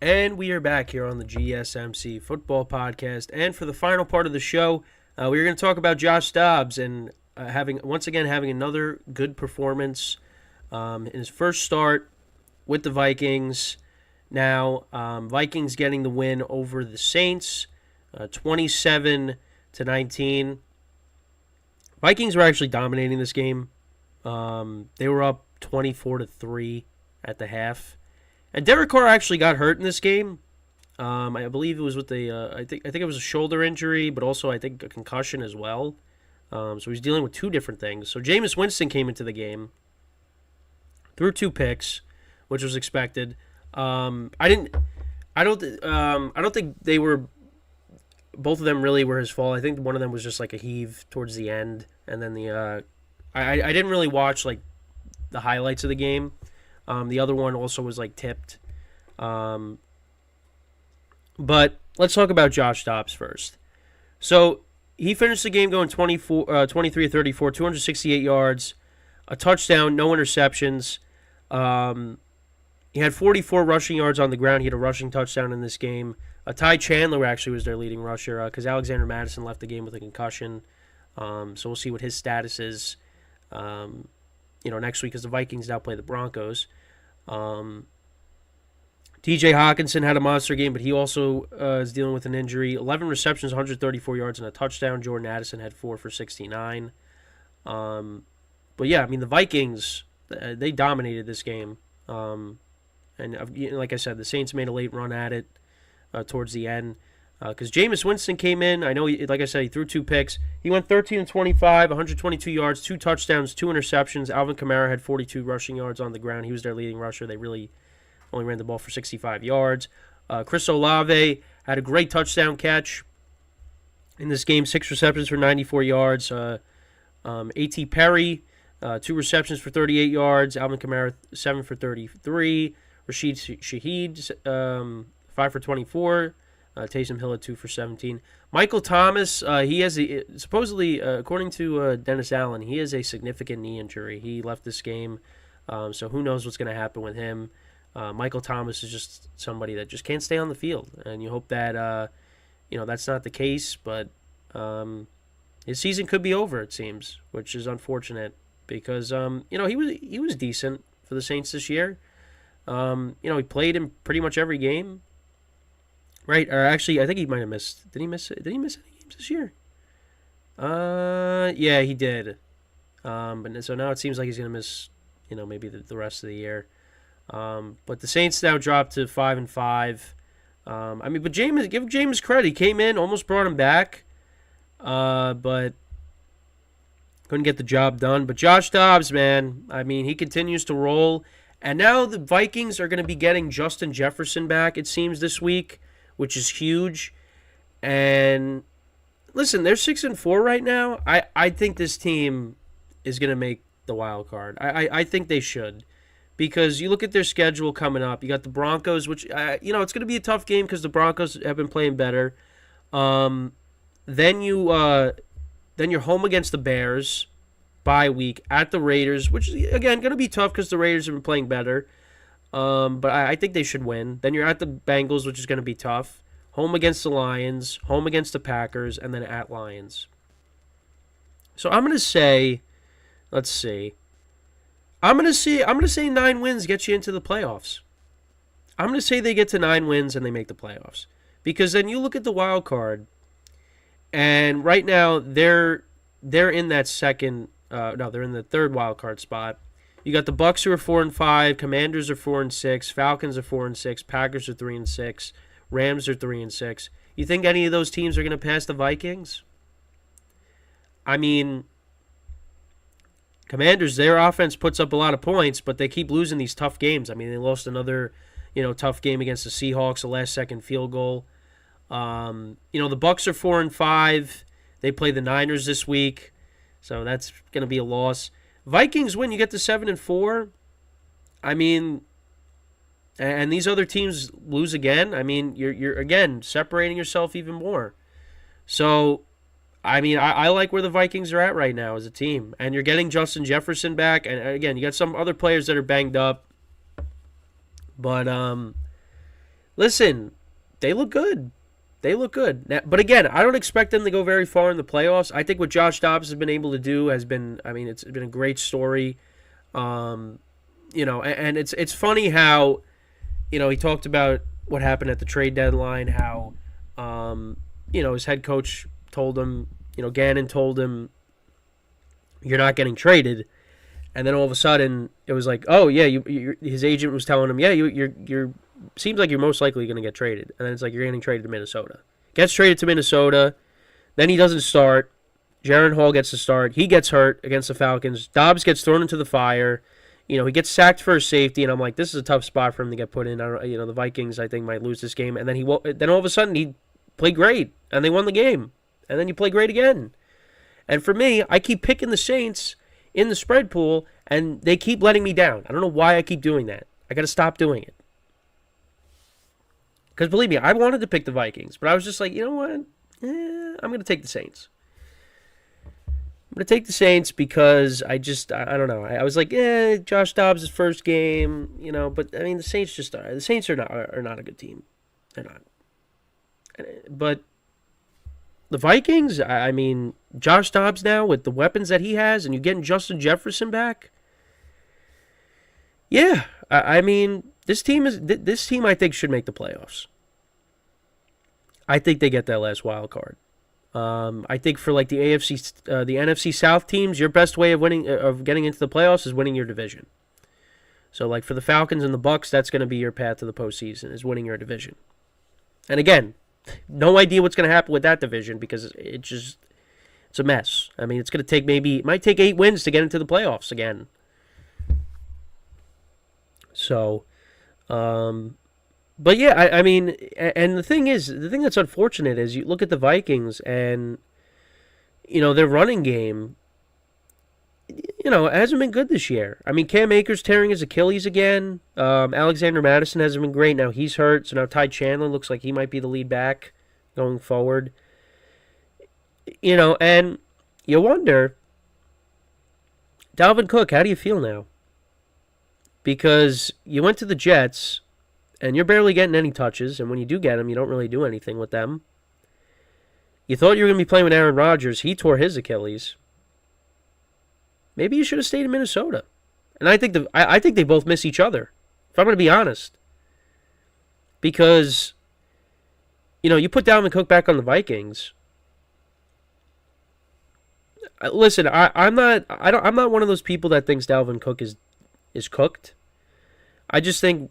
And we are back here on the GSMC Football Podcast. And for the final part of the show, we're going to talk about Josh Dobbs and having another good performance in his first start with the Vikings. Now, Vikings getting the win over the Saints, 27-19. Vikings were actually dominating this game. They were up 24-3 at the half. And Derek Carr actually got hurt in this game. I believe it was with I think it was a shoulder injury, but also I think a concussion as well. So he's dealing with two different things. So Jameis Winston came into the game, threw 2 picks, which was expected. I don't think they were. Both of them really were his fault. I think one of them was just like a heave towards the end, and then I didn't really watch like the highlights of the game. The other one also was like tipped. But let's talk about Josh Dobbs first. So he finished the game going 23-34, 268 yards, a touchdown, no interceptions. He had 44 rushing yards on the ground. He had a rushing touchdown in this game. Ty Chandler actually was their leading rusher because Alexander Madison left the game with a concussion. So we'll see what his status is. Next week as the Vikings now play the Broncos. TJ Hawkinson had a monster game, but he also is dealing with an injury. 11 receptions, 134 yards, and a touchdown. Jordan Addison had 4 for 69. But yeah, I mean, the Vikings, they dominated this game. And like I said, the Saints made a late run at it towards the end. Because Jameis Winston came in. I know, like I said, he threw 2 picks. He went 13-25, 122 yards, 2 touchdowns, 2 interceptions. Alvin Kamara had 42 rushing yards on the ground. He was their leading rusher. They really only ran the ball for 65 yards. Chris Olave had a great touchdown catch in this game, 6 receptions for 94 yards. A.T. Perry, 2 receptions for 38 yards. Alvin Kamara, 7 for 33. Rashid Shaheed, 5 for 24. Taysom Hill at 2 for 17. Michael Thomas, he has supposedly, according to Dennis Allen, he has a significant knee injury. He left this game, so who knows what's going to happen with him. Michael Thomas is just somebody that just can't stay on the field, and you hope that that's not the case. But his season could be over, it seems, which is unfortunate because he was decent for the Saints this year. He played in pretty much every game. Right, or actually, I think he might have missed. Did he miss any games this year? Yeah, he did. But so now it seems like he's gonna miss, maybe the rest of the year. But the Saints now dropped to 5-5. But give Jameis credit. He came in, almost brought him back, but couldn't get the job done. But Josh Dobbs, man, he continues to roll. And now the Vikings are going to be getting Justin Jefferson back, it seems, this week, which is huge. And listen, they're 6-4 right now. I think this team is going to make the wild card. I think they should, because you look at their schedule coming up. You got the Broncos, which it's going to be a tough game because the Broncos have been playing better. Then you're home against the Bears, bye week at the Raiders, which is again going to be tough because the Raiders have been playing better. But I think they should win. Then you're at the Bengals, which is going to be tough. Home against the Lions, home against the Packers, and then at Lions. So I'm going to say, let's see. I'm going to say 9 wins get you into the playoffs. I'm going to say they get to 9 wins and they make the playoffs. Because then you look at the wild card, and right now they're in that they're in the third wild card spot. You got the Bucks who are 4-5, Commanders are 4-6, Falcons are 4-6, Packers are 3-6, Rams are 3-6. You think any of those teams are going to pass the Vikings? Commanders, their offense puts up a lot of points, but they keep losing these tough games. They lost another, tough game against the Seahawks, a last-second field goal. The Bucks are 4-5. They play the Niners this week, so that's going to be a loss. Vikings win, you get to 7-4. And these other teams lose again. You're again separating yourself even more. So, I like where the Vikings are at right now as a team. And you're getting Justin Jefferson back. And again, you got some other players that are banged up. But Listen, they look good. They look good. Now, but again, I don't expect them to go very far in the playoffs. I think what Josh Dobbs has been able to do has been, I mean, it's been a great story. Um, and it's funny how, he talked about what happened at the trade deadline, how, his head coach told him, Gannon told him, you're not getting traded. And then all of a sudden, it was like, oh, yeah, his agent was telling him, yeah, you're seems like you're most likely going to get traded. And then it's like you're getting traded to Minnesota. Gets traded to Minnesota. Then he doesn't start. Jaron Hall gets to start. He gets hurt against the Falcons. Dobbs gets thrown into the fire. He gets sacked for a safety, and I'm like, this is a tough spot for him to get put in. The Vikings, I think, might lose this game. And then then all of a sudden he played great, and they won the game. And then you play great again. And for me, I keep picking the Saints in the spread pool, and they keep letting me down. I don't know why I keep doing that. I got to stop doing it. Because believe me, I wanted to pick the Vikings, but I was just like, you know what? I'm going to take the Saints. I'm going to take the Saints because I don't know. I was like, Josh Dobbs' first game, but I mean, the Saints are not a good team. They're not. But the Vikings, I mean, Josh Dobbs now with the weapons that he has, and you're getting Justin Jefferson back. Yeah, I mean, this team I think should make the playoffs. I think they get that last wild card. I think for like the NFC South teams, your best way of getting into the playoffs is winning your division. So like for the Falcons and the Bucks, that's going to be your path to the postseason, is winning your division. And again, no idea what's going to happen with that division because it's a mess. I mean, it might take 8 wins to get into the playoffs again. So, but yeah, I mean, and the thing that's unfortunate is you look at the Vikings and, their running game, it hasn't been good this year. I mean, Cam Akers tearing his Achilles again. Alexander Mattison hasn't been great. Now he's hurt, so now Ty Chandler looks like he might be the lead back going forward. And you wonder, Dalvin Cook, how do you feel now? Because you went to the Jets, and you're barely getting any touches, and when you do get them, you don't really do anything with them. You thought you were going to be playing with Aaron Rodgers. He tore his Achilles. Maybe you should have stayed in Minnesota. And I think they both miss each other, if I'm going to be honest. Because, you put Dalvin Cook back on the Vikings. Listen, I'm not one of those people that thinks Dalvin Cook is cooked. I just think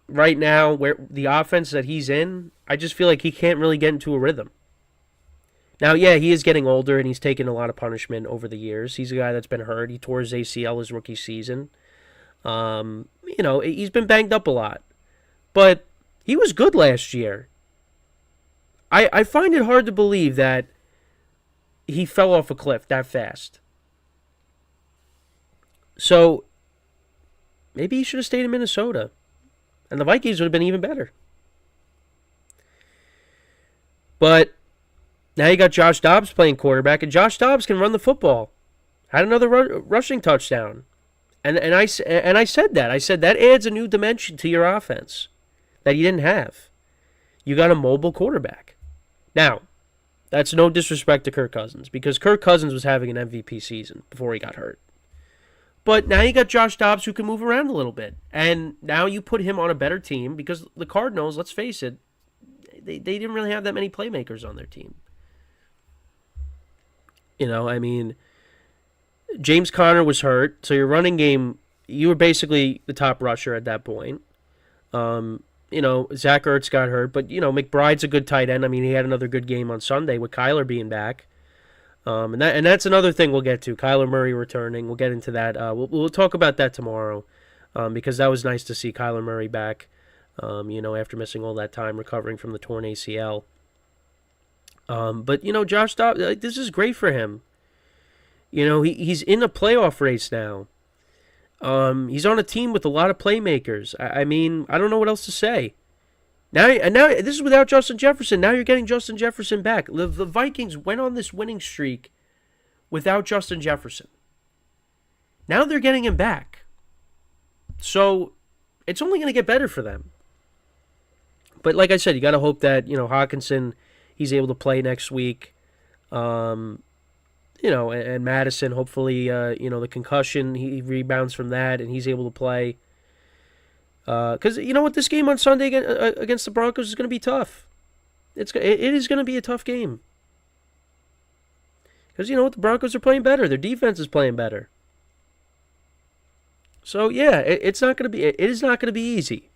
right now, where the offense that he's in, I just feel like he can't really get into a rhythm. Now, yeah, he is getting older and he's taken a lot of punishment over the years. He's a guy that's been hurt. He tore his ACL his rookie season. He's been banged up a lot. But he was good last year. I find it hard to believe that he fell off a cliff that fast. So, maybe he should have stayed in Minnesota. And the Vikings would have been even better. But now you got Josh Dobbs playing quarterback, and Josh Dobbs can run the football. Had another rushing touchdown. And I said that. I said that adds a new dimension to your offense that you didn't have. You got a mobile quarterback. Now, that's no disrespect to Kirk Cousins, because Kirk Cousins was having an MVP season before he got hurt. But now you got Josh Dobbs who can move around a little bit. And now you put him on a better team because the Cardinals, let's face it, they didn't really have that many playmakers on their team. I mean, James Conner was hurt, so your running game, you were basically the top rusher at that point. Zach Ertz got hurt, but, McBride's a good tight end. I mean, he had another good game on Sunday with Kyler being back. And that's another thing we'll get to. Kyler Murray returning. We'll get into that. We'll talk about that tomorrow because that was nice to see Kyler Murray back, after missing all that time recovering from the torn ACL. But, Josh Dobbs, this is great for him. He's in a playoff race now. He's on a team with a lot of playmakers. I mean, I don't know what else to say. Now this is without Justin Jefferson. Now you're getting Justin Jefferson back. The Vikings went on this winning streak without Justin Jefferson. Now they're getting him back. So it's only going to get better for them. But like I said, you got to hope that, Hawkinson, he's able to play next week. And Madison, hopefully, the concussion, he rebounds from that and he's able to play. Because you know what, this game on Sunday against the Broncos is going to be tough. It is going to be a tough game. Because you know what, the Broncos are playing better. Their defense is playing better. So yeah, it is not going to be easy.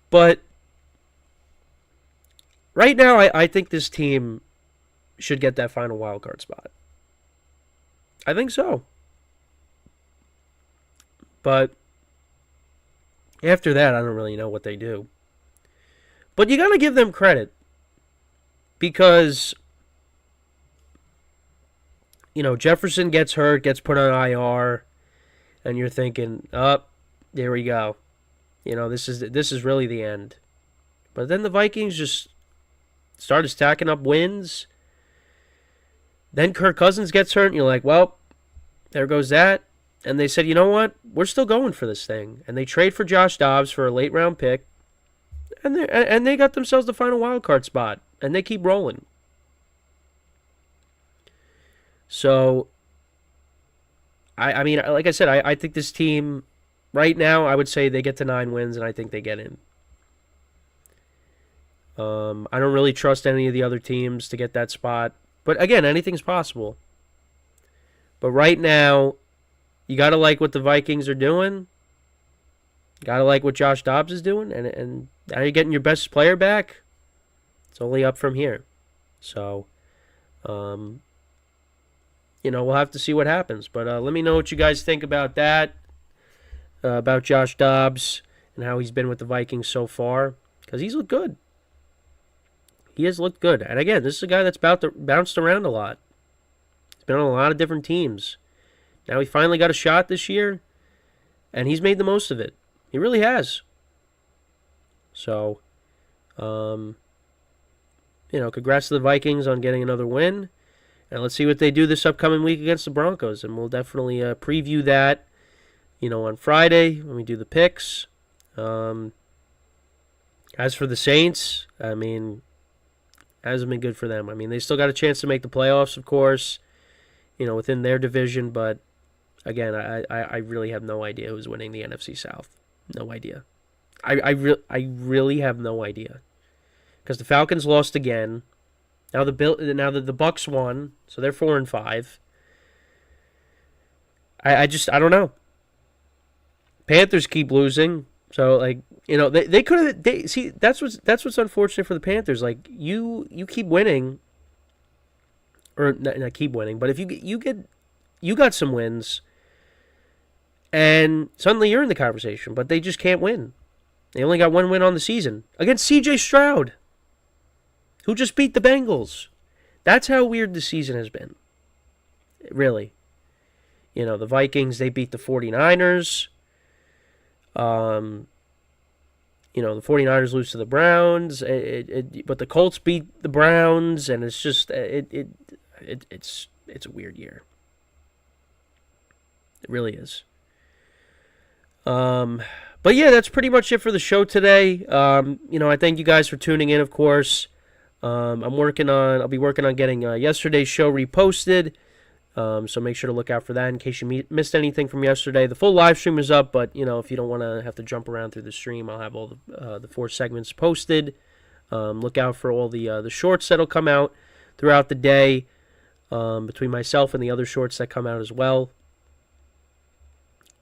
But right now, I think this team should get that final wild card spot. I think so. But after that, I don't really know what they do. But you got to give them credit because, Jefferson gets hurt, gets put on IR, and you're thinking, there we go. This is really the end. But then the Vikings just started stacking up wins. Then Kirk Cousins gets hurt, and you're like, well, there goes that. And they said, you know what? We're still going for this thing. And they trade for Josh Dobbs for a late-round pick. And they got themselves the final wild card spot. And they keep rolling. So, I mean, like I said, I think this team, right now, I would say they get to 9 wins, and I think they get in. I don't really trust any of the other teams to get that spot. But again, anything's possible. But right now, you got to like what the Vikings are doing. You got to like what Josh Dobbs is doing. And now you're getting your best player back. It's only up from here. So, we'll have to see what happens. But let me know what you guys think about that. About Josh Dobbs and how he's been with the Vikings so far. Because he's looked good. He has looked good. And again, this is a guy that's bounced around a lot. He's been on a lot of different teams. Now he finally got a shot this year, and he's made the most of it. He really has. So, congrats to the Vikings on getting another win. And let's see what they do this upcoming week against the Broncos. And we'll definitely preview that, on Friday when we do the picks. As for the Saints, I mean, hasn't been good for them. I mean, they still got a chance to make the playoffs, of course, within their division. But, again, I really have no idea who's winning the NFC South. No idea. I really have no idea. Because the Falcons lost again. Now the Bucks won, so they're 4-5. I don't know. Panthers keep losing. So they could have. See, that's what's unfortunate for the Panthers. Like you keep winning, or not keep winning, but if you got some wins, and suddenly you're in the conversation, but they just can't win. They only got one win on the season against C.J. Stroud, who just beat the Bengals. That's how weird the season has been. Really, the Vikings, they beat the 49ers. The 49ers lose to the Browns, but the Colts beat the Browns, and it's just it's a weird year. It really is. But yeah, that's pretty much it for the show today. I thank you guys for tuning in, of course. I'll be working on getting yesterday's show reposted. So make sure to look out for that in case you missed anything from yesterday. The full live stream is up, but if you don't want to have to jump around through the stream, I'll have all the 4 segments posted. Look out for all the shorts that'll come out throughout the day between myself and the other shorts that come out as well.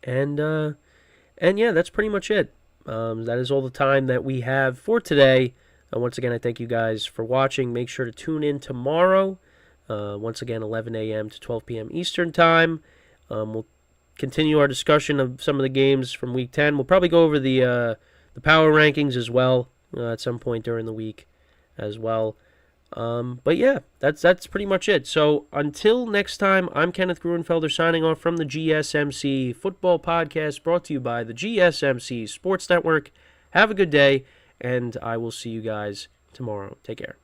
And yeah, that's pretty much it. That is all the time that we have for today. Once again, I thank you guys for watching. Make sure to tune in tomorrow. Once again, 11 a.m. to 12 p.m. Eastern Time. We'll continue our discussion of some of the games from Week 10. We'll probably go over the power rankings as well at some point during the week as well. But yeah, that's pretty much it. So until next time, I'm Kenneth Gruenfelder signing off from the GSMC Football Podcast, brought to you by the GSMC Sports Network. Have a good day, and I will see you guys tomorrow. Take care.